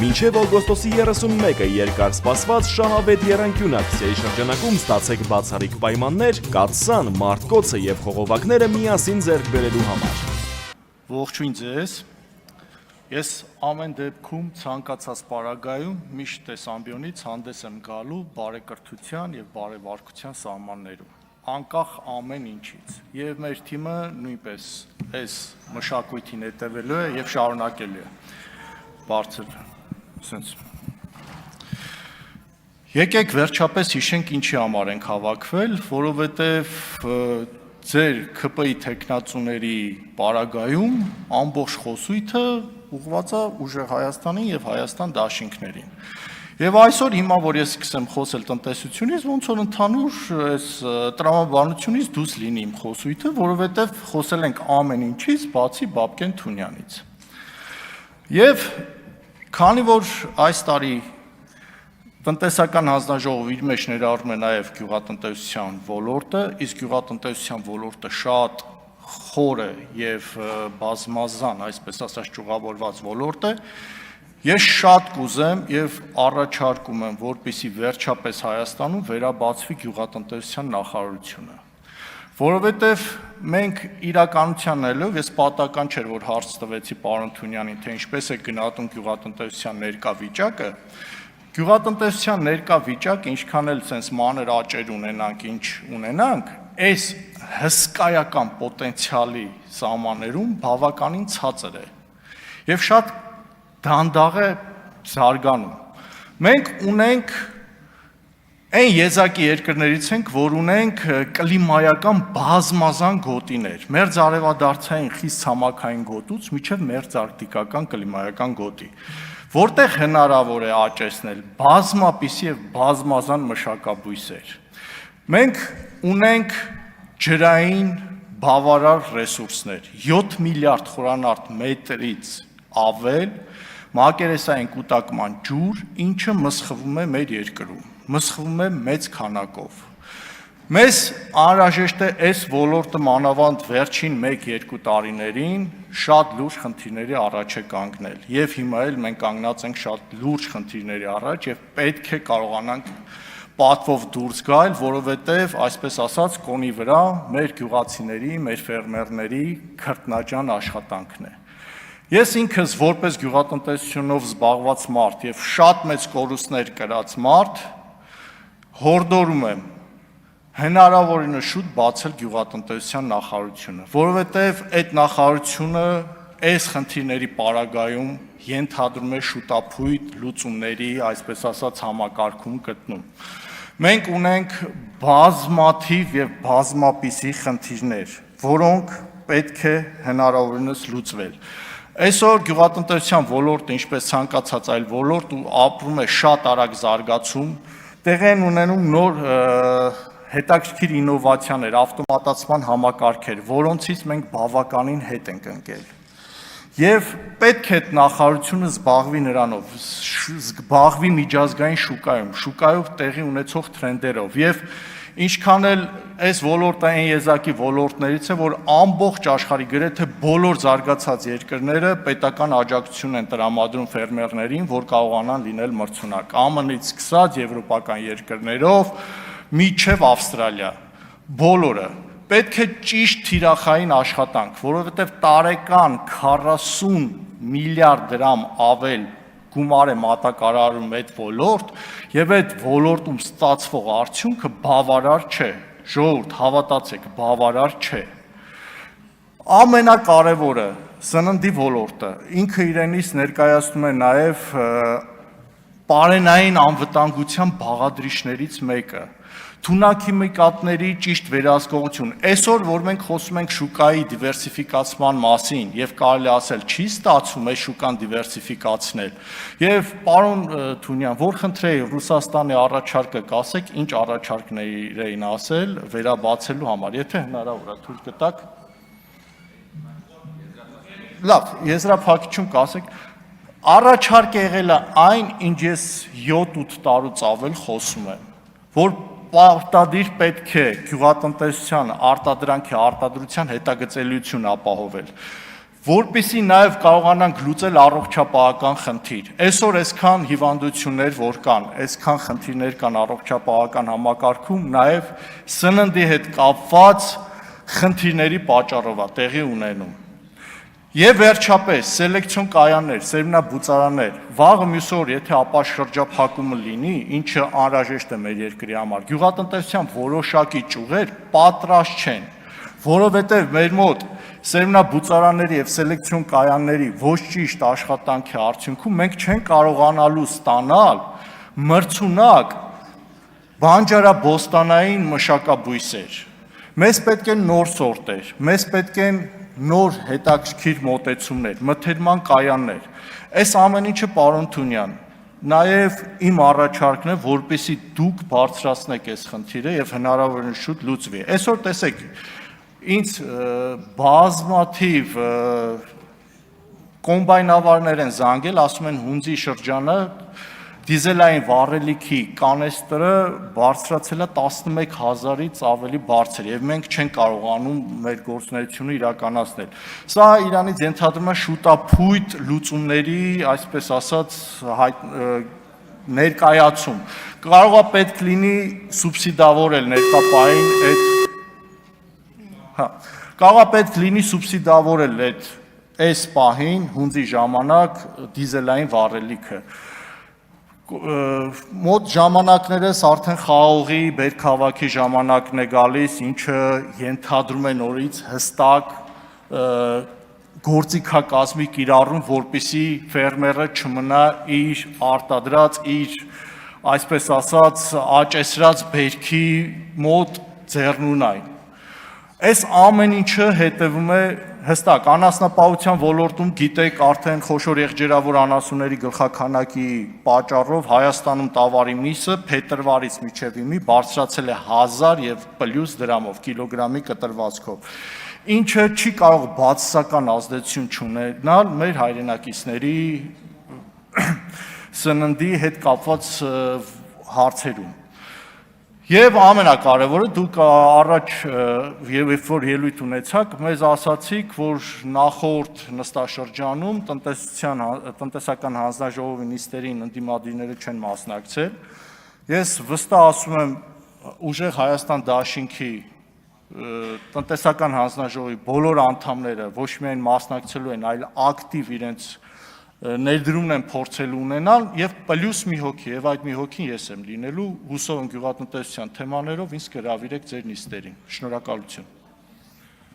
Մինչև օգոստոսի 31-ը երկար սպասված շահավետ եռանկյուն ակցիայի շրջանակում ստացեք բացառիկ պայմաններ կաթսան, մարտկոցը և խողովակները միասին ձեռք բերելու համար։ Ողջույն ձեզ։ Ես ամեն դեպքում ցանկացած պարագայում միշտ տեսամբյոնից հանդես եմ գալու բարեկրթության և բարևարկության սահմաններում, անկախ ամեն ինչից, և մեր թիմը նույնպես այս մշակույթին հետևելու է և շարունակելու է։ Բարձր, սենց։ Եկեք վերջապես հիշենք ինչի համար ենք հավաքվել, որովհետև ձեր ՔՊ-ի թեկնածուների պարագայում ամբողջ խոսույթը ուղղված է ուժեղ Հայաստանին և Հայաստան դաշինքներին։ Եվ այսօր հիմա, որ ես սկսեմ խոսել տնտեսությունից, ոնց որ ընդհանուր այս տրամաբանությունից դուրս լինի իմ խոսույթը, որովհետև խոսել ենք ամեն ինչից, բացի Բաբկեն Թունյանից։ Եվ քանի որ այս տարի տնտեսական հանձնաժողովը իր մեջ ներառում է նաև գյուղատնտեսության ոլորտը, իսկ գյուղատնտեսության ոլորտը շատ խորը և բազմազան, այսպես ասած, ճյուղավորված ոլորտ է, ես շատ կուզեմ և առաջարկում եմ, որպեսզի վերջապես Հայաստանում վերաբացվի գյուղատնտեսության նախարարությունը, որովհետև մենք իրականությանն այլով, ես պատահական չէր, որ հարց տվեցի պարոն Թունյանին, թե ինչպես է գնահատում գյուղատնտեսության ներկա վիճակը, գյուղատնտեսության ներկա վիճակը, ինչքան էլ սենց մանր աճեր ունենանք, ինչ ունենանք, այս հսկայական պոտենցիալի սահմաններում բավականին ցածր է և շատ դանդաղ է զարգանում։ Մենք ունենք այն եզակի երկրներից ենք, որ ունենք կլիմայական բազմազան գոտիներ, մերձարևադարձային խիստ ցամաքային գոտուց մինչև մերձարկտիկական կլիմայական գոտի, որտեղ հնարավոր է աճեցնել բազմապիսի և բազմազան մշակաբույսեր։ Մենք ունենք ջրային բավարար ռեսուրսներ, 7 միլիարդ խորանարդ մետրից ավել մակերեսային կուտակման ջուր, ինչը մսխվում է մեր երկրում, մսխվում է մեծ քանակով։ Մեզ անհրաժեշտ է այս ոլորտը մանավանդ վերջին 1-2 տարիներին շատ լուրջ խնդիրների առաջ է կանգնել և հիմա էլ մենք կանգնած ենք շատ լուրջ խնդիրների առաջ և պետք է կարողանանք պատվով դուրս գալ, որովհետև, այսպես ասած, կոնի վրա մեր գյուղացիների, մեր ֆերմերների քրտնաջան աշխատանքն է։ Ես ինքս որպես գյուղատնտեսությունով զբաղված մարդ և շատ մեծ կորուստներ կրած մարդ հորդորում եմ հնարավորինս շուտ բացել գյուղատնտեսության նախարարությունը, որովհետև այդ նախարարությունը այս խնդիրների պարագայում ենթադրում է շուտափույթ լուծումների, այսպես ասած, համակարգում գտնում։ Մենք ունենք բազմաթիվ և բազմապիսի խնդիրներ, որոնք պետք է հնարավորինս լուծվել։ Այսօր գյուղատնտեսության ոլորտը, ինչպես ցանկացած այլ ոլորտ, ապրում է շատ արագ զարգացում, տեղի են ունենում նոր հետաքրքիր ինովացիաներ, ավտոմատացման համակարգեր, որոնցից մենք բավականին հետ ենք ընկել։ Եվ պետք է այդ նախարարությունը զբաղվի նրանով, զբաղվի միջազգային շուկայով տեղի ունեցող թրենդերով և ինչքան էլ այս ոլորտը այն եզակի ոլորտներից է, որ ամբողջ աշխարհի գրեթե բոլոր զարգացած երկրները պետական աջակցություն են տրամադրում ֆերմերներին, որ կարողանան լինել մրցունակ, ԱՄՆ-ից սկսած եվրոպական երկրներով մինչև Ավստրալիա, բոլորը։ Պետք է ճիշտ թիրախային աշխատանք, որովհետև տարեկան 40 միլիարդ դրամ ավել գումար է մատակարարում այդ ոլորտ և այդ ոլորտում ստացվող արդյունքը բավարար չէ, ժողովուրդ հավատացեք, բավարար չէ։ Ամենակարևորը սննդի ոլորտը, ինքը իրենից ներկայացնում է նաև պարենային անվտանգության բաղադրիչներից մեկը, թունաքիմիկատների ճիշտ վերահսկողություն։ Այսօր, որ մենք խոսում ենք շուկայի դիվերսիֆիկացման մասին և կարելի ասել չի ստացվում այս շուկան դիվերսիֆիկացնել, և պարոն Թունյան, որ խնդրեի Ռուսաստանի առաջարկը կասեք, ինչ առաջարկներ էին ասել վերաբացելու համար, եթե հնարավոր է թույլ կտաք։ Լավ, եզրափակիչում կասեք, առաջարկ եղել է այն, ինչ ես 7-8 տարուց ավել խոսում եմ, որ պարտադիր պետք է գյուղատնտեսության արտադրանքի արտադրության հետագծելիություն ապահովել, որպեսզի նաև կարողանանք լուծել առողջապահական խնդիր։ Այսօր այսքան հիվանդություններ, որ կան, այսքան խնդիրներ կան առողջապահական համակարգում, նաև սննդի հետ կապված խնդիրների պատճառով է տեղի ունենում։ Եվ վերջապես, սելեկցիոն կայաններ, սերմնաբուծարաններ, վաղը մյուս օր, եթե ապաշրջափակումը լինի, ինչը անհրաժեշտ է մեր երկրի համար, գյուղատնտեսության որոշակի ճյուղեր պատրաստ չեն, որովհետև մեր մոտ սերմնաբուծարանների եւ սելեկցիոն կայանների ոչ ճիշտ աշխատանքի արդյունքում մենք չենք կարողանալու ստանալ մրցունակ բանջարաբոստանային մշակաբույսեր։ Մեզ պետք են նոր սորտեր, մեզ պետք են նոր հետաքրքիր մոտեցումներ, մթերման կայաններ։ Այս ամեն ինչը, պարոն Թունյան, նաև իմ առաջարկն է, որպեսզի դուք բարձրացնեք այս խնդիրը եւ հնարավորինս շուտ լուծվի։ Այսօր տեսեք, ինձ բազմաթիվ կոմբայնավարներ են զանգել, ասում են հունձի շրջանը դիզելային վառելիքի կանեստրը բարձրացել է 11,000-ից ավելի բարձր եւ մենք չենք կարողանում մեր գործունեությունը իրականացնել։ Սա իրանից ենթադրում է շուտափույթ լուծումների, այսպես ասած, ներկայացում։ Կարող է պետք լինի սուբսիդավորել ներկապային կարող է պետք լինի սուբսիդավորել այս պահին հունձի ժամանակ դիզելային վառելիքը։ Մոտ ժամանակներս արդեն խաղողի բերքահավաքի ժամանակն է գալիս, ինչը ենթադրում է նորից հստակ գործիքակազմի կիրառում, որպեսզի ֆերմերը չմնա իր արտադրած, իր, այսպես ասած, աճեցրած բերքի մոտ ձեռնունայն։ Այս ամեն ինչը հետևում է հստակ անասնապահության ոլորտում, գիտեք, արդեն խոշոր եղջերավոր անասունների գլխաքանակի պատճառով Հայաստանում տավարի միսը փետրվարից մինչև հիմի բարձրացել է 1000 եւ պլյուս դրամով կիլոգրամի կտրվածքով, ինչը չի կարող բացասական ազդեցություն չունենալ մեր հայրենակիցների սննդի հետ կապված հարցերում։ Եվ ամենակարևորը, դուք առաջ երբ որ ելույթ ունեցաք, մեզ ասացիք, որ նախորդ նստաշրջանում տնտեսական հանձնաժողովի նիստերին ընդդիմադիրները չեն մասնակցել։ Ես վստահ ասում եմ, ուժեղ Հայաստան դաշինքի տնտեսական հանձնաժողովի բոլոր անդամները ոչ միայն մասնակցելու են, այլ ակտիվ իրենց ներդրումն են փորձելու ունենալ եւ պլյուս մի հոգի եւ այդ մի հոգին ես եմ լինելու հուսով եմ գյուղատնտեսության թեմաներով ինձ կհրավիրեք ձեր նիստերին։ Շնորհակալություն։